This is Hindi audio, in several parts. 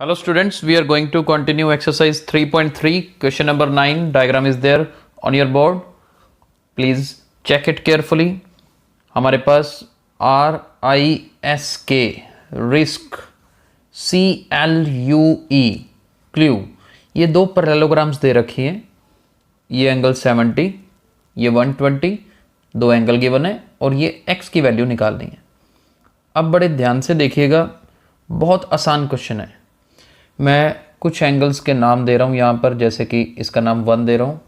Hello students, we are going to continue exercise 3.3. Question number 9 diagram is there on your board. Please check it carefully. हमारे पास RISK रिस्क, CLUE क्ल्यू, ये दो पैरेललोग्राम्स दे रखी हैं. ये एंगल 70, ये 120, दो एंगल गिवन है और ये x की वैल्यू निकालनी है. अब बड़े ध्यान से देखिएगा, बहुत आसान क्वेश्चन है. मैं कुछ एंगल्स के नाम दे रहा हूँ यहाँ पर, जैसे कि इसका नाम 1 दे रहा हूँ,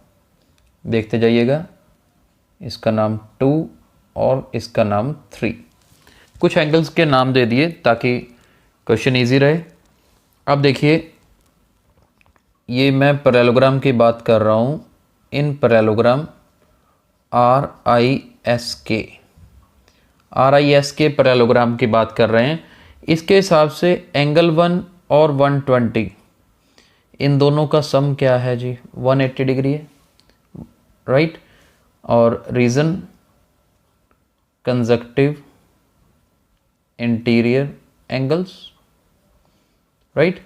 देखते जाइएगा. इसका नाम 2 और इसका नाम 3. कुछ एंगल्स के नाम दे दिए ताकि क्वेश्चन इजी रहे. अब देखिए, ये मैं पैरेललोग्राम की बात कर रहा हूँ. इन पैरेललोग्राम RISK पैरेललोग्राम की बात कर रहे हैं. इसके हिसाब से एंगल 1 और 120, इन दोनों का सम क्या है जी? 180 डिग्री है, राइट. और reason conjunctive interior angles, right.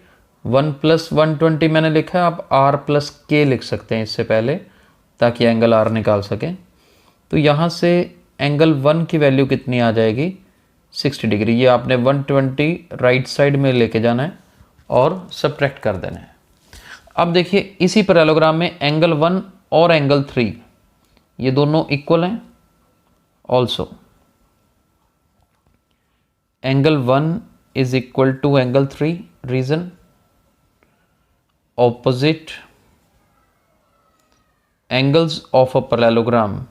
1 + 120 मैंने लिखा है, आप R+K लिख सकते हैं इससे पहले, ताकि एंगल R निकाल सकें. तो यहाँ से एंगल 1 की वैल्यू कितनी आ जाएगी? 60 डिग्री. ये आपने 120 राइट साइड में लेके जाना है और सब्ट्रैक्ट कर देना है. अब देखिए, इसी पैरेललोग्राम में एंगल 1 और एंगल 3, ये दोनों इक्वल हैं. Also angle 1 is equal to angle 3. Reason opposite angles of a parallelogram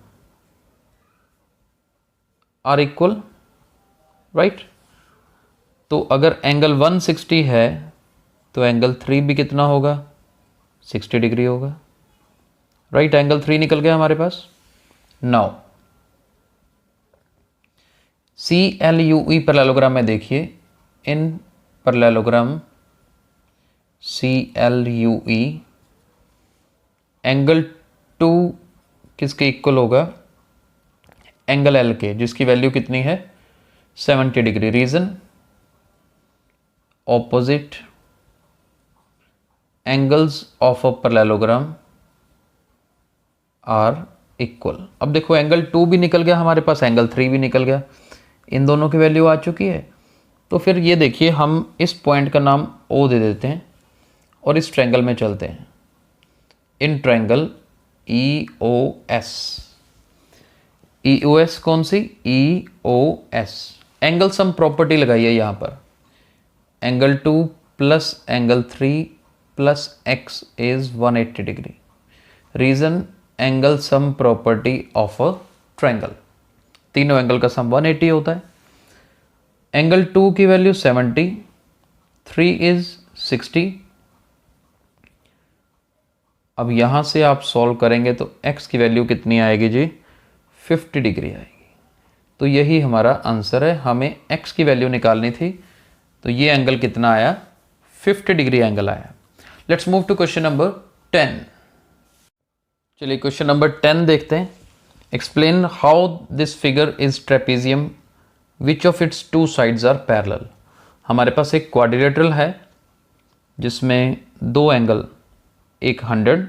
are equal, right. तो अगर एंगल 1 60 है तो एंगल 3 भी कितना होगा? 60 डिग्री होगा, राइट. एंगल 3 निकल गया हमारे पास. नाउ CLUE पैरेललोग्राम में देखिए, इन पैरेललोग्राम CLUE एंगल 2 किसके इक्वल होगा? एंगल L के, जिसकी वैल्यू कितनी है? 70 degree. Reason opposite angles of a parallelogram are equal. अब देखो, एंगल 2 भी निकल गया हमारे पास, एंगल 3 भी निकल गया. इन दोनों की वैल्यू आ चुकी है. तो फिर ये देखिए, हम इस पॉइंट का नाम O दे देते हैं और इस ट्रायंगल में चलते हैं. इन ट्रायंगल EOS कौन सी? EOS. एंगल सम प्रॉपर्टी लगाइए यहाँ पर. Angle 2 plus angle 3 plus x is 180 degree. Reason angle sum property of a triangle. तीनों एंगल का सम 180 होता है. एंगल 2 की वैल्यू 70, 3 इज 60. अब यहां से आप सॉल्व करेंगे तो x की वैल्यू कितनी आएगी जी? 50 डिग्री आएगी. तो यही हमारा आंसर है. हमें x की वैल्यू निकालनी थी. तो ये एंगल कितना आया? 50 डिग्री एंगल आया. Let's move to question number 10. चलिए क्वेश्चन नंबर 10 देखते हैं. Explain how this figure is trapezium, which of its 2 sides are parallel. हमारे पास एक क्वाड्रिलेटरल है जिसमें दो एंगल, एक 100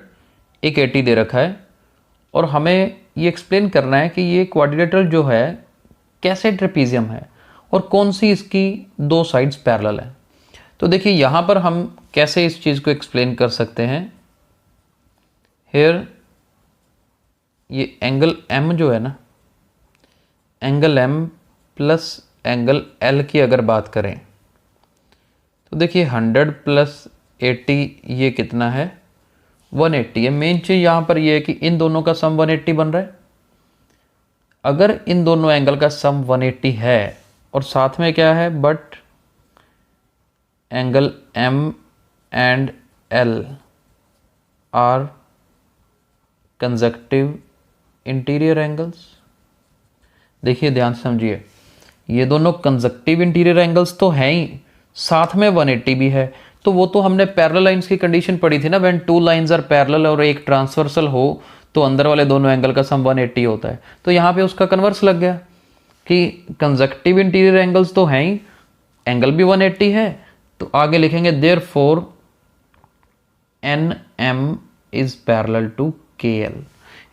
एक 80 दे रखा है, और हमें ये एक्सप्लेन करना है कि ये क्वाड्रिलेटरल जो है कैसे ट्रेपेजियम है और कौन सी इसकी 2 साइड्स पैरेलल है. तो देखिए, यहाँ पर हम कैसे इस चीज़ को एक्सप्लेन कर सकते हैं. हेयर ये एंगल M जो है ना, angle M plus angle L की अगर बात करें तो देखिए 100 प्लस 80 ये कितना है? 180 है. मेन चीज़ यहाँ पर ये है कि इन दोनों का सम 180 बन रहा है. अगर इन दोनों एंगल का सम 180 है और साथ में क्या है? But angle M and L are conjunctive interior angles. देखिए ध्यान से समझिए, ये दोनों कंजक्टिव इंटीरियर एंगल्स तो हैं ही, साथ में 180 भी है. तो वो तो हमने पैरेलल लाइंस की कंडीशन पढ़ी थी ना, व्हेन 2 लाइंस आर पैरेलल और एक ट्रांसवर्सल हो तो अंदर वाले दोनों एंगल का सम 180 होता है. तो यहाँ पे उसका कन्वर्स लग गया कि कंजक्टिव इंटीरियर एंगल्स तो हैं ही, एंगल भी 180 है, तो आगे लिखेंगे therefore N M is parallel to K L.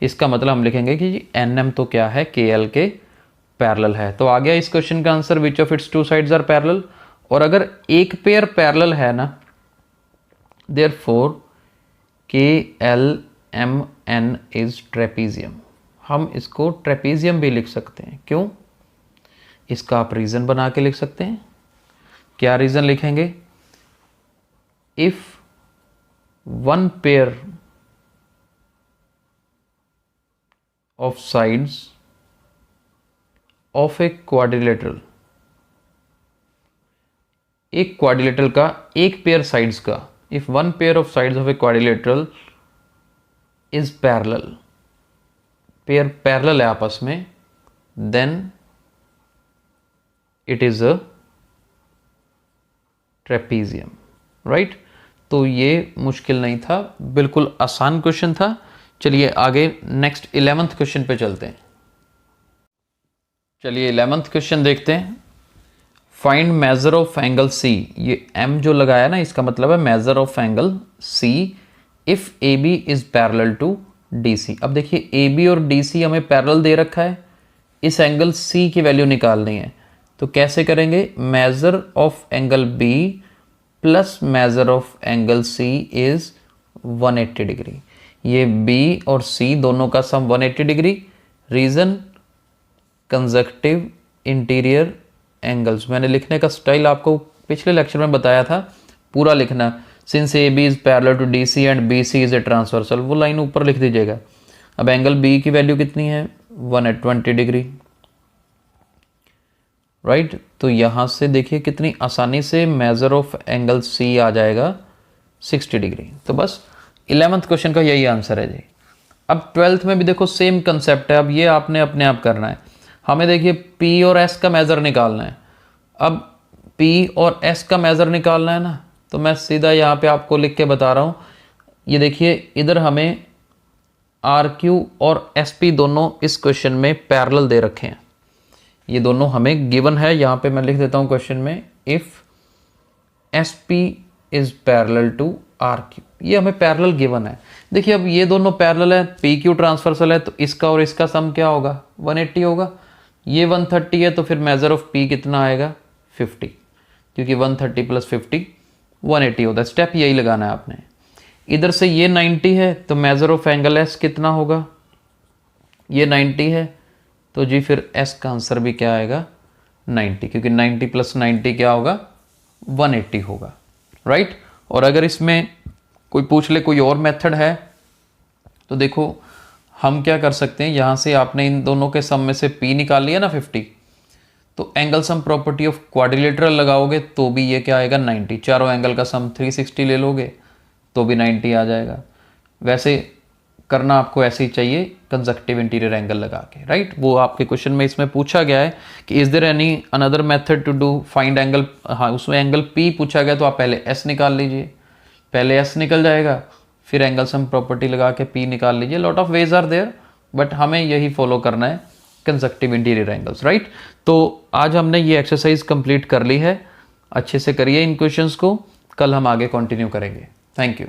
इसका मतलब हम लिखेंगे कि एन एम तो क्या है, के एल के पैरेलल है। तो आ गया इस क्वेश्चन का answer, which of its two sides are parallel. और अगर एक पेयर पैरेलल है ना, therefore K L M N is trapezium. हम इसको ट्रेपीजियम भी लिख सकते हैं। क्यों? इसका आप रीजन बना के लिख सकते हैं। क्या रीजन लिखेंगे? If one pair of sides of a quadrilateral, एक क्वाड्रिलेटरल का एक पेयर साइड्स का, if one pair of sides of a quadrilateral is parallel, pair parallel है आपस में, then it is a trapezium. Right? तो ये मुश्किल नहीं था, बिल्कुल आसान क्वेश्चन था। चलिए आगे नेक्स्ट 11th क्वेश्चन पे चलते हैं। चलिए 11th क्वेश्चन देखते हैं। Find measure of angle C. ये एम जो लगाया ना, इसका मतलब है measure of angle C if A B is parallel to D C. अब देखिए ए बी और डी सी हमें पैरेलल दे रखा है, इस एंगल सी की वैल्यू निकालनी है। तो कैसे करेंगे? Measure of angle B plus measure of angle C is 180 degree. ये बी और सी दोनों का sum 180 degree. Reason conjunctive interior angles. मैंने लिखने का स्टाइल आपको पिछले लेक्चर में बताया था, पूरा लिखना। Since A B is parallel to D C and B C is a transversal, वो लाइन ऊपर लिख दीजिएगा। अब एंगल बी की वैल्यू कितनी है? 120 डिग्री। राइट? तो यहाँ से देखिए कितनी आसानी से मेजर ऑफ एंगल सी आ जाएगा 60 डिग्री। तो बस 11th क्वेश्चन का यही आंसर है जी। अब 12th में भी देखो सेम कंसेप्ट है। अब ये आपने अपने आप करना है। हमें देखिए P और S का मेज़र निकालना है। अब P और S का मेज़र निकालना है ना, तो मैं सीधा यहाँ पे आपको लिख के बता रहा हूँ। ये देखिए इधर हमें RQ और SP दोनों इस क्वेश्चन में पैरेलल दे रखे हैं। ये दोनों हमें गिवन है। यहाँ पे मैं लिख देता हूँ क्वेश्चन में, if SP is parallel to RQ। ये हमें पैरेलल गिवन है। देखिए अब ये दोनों पैरेलल है, PQ ट्रांसवर्सल है, तो इसका और इसका सम क्या होगा? 180 होगा। ये 130 है, तो फिर मेजर ऑफ P कितना आएगा? 50, क्योंकि 130 प्लस 50 180 होता है। स्टेप यही लगाना है आपने। इधर से ये 90 है, तो मेजर ऑफ एंगल S कितना होगा? ये 90 है, तो जी फिर S का आंसर भी क्या आएगा? 90, क्योंकि 90 प्लस 90 क्या होगा? 180 होगा। राइट? और अगर इसमें कोई पूछ ले कोई और मेथड है, तो देखो हम क्या कर सकते हैं। यहाँ से आपने इन दोनों के सम में से P निकाल लिया ना 50, तो angle sum property of quadrilateral लगाओगे तो भी ये क्या आएगा? 90। चारों एंगल का सम 360 ले लोगे तो भी 90 आ जाएगा। वैसे करना आपको ऐसे ही चाहिए, कंजक्टिव इंटीरियर एंगल लगा के। राइट? वो आपके क्वेश्चन में इसमें पूछा गया है कि is there any another method to do find angle. हाँ, उसमें एंगल P पूछा गया, तो आप पहले S निकाल लीजिए। पहले S निकल जाएगा, फिर एंगल सम प्रॉपर्टी लगा के P निकाल लीजिए। Lot of ways are there, but हमें यही फॉलो करना है, कंजक्टिव इंटीरियर एंगल्स। राइट? तो आज हमने ये एक्सरसाइज कंप्लीट कर ली है। अच्छे से करिए इन क्वेश्चंस को, कल हम आगे कंटिन्यू करेंगे। Thank you.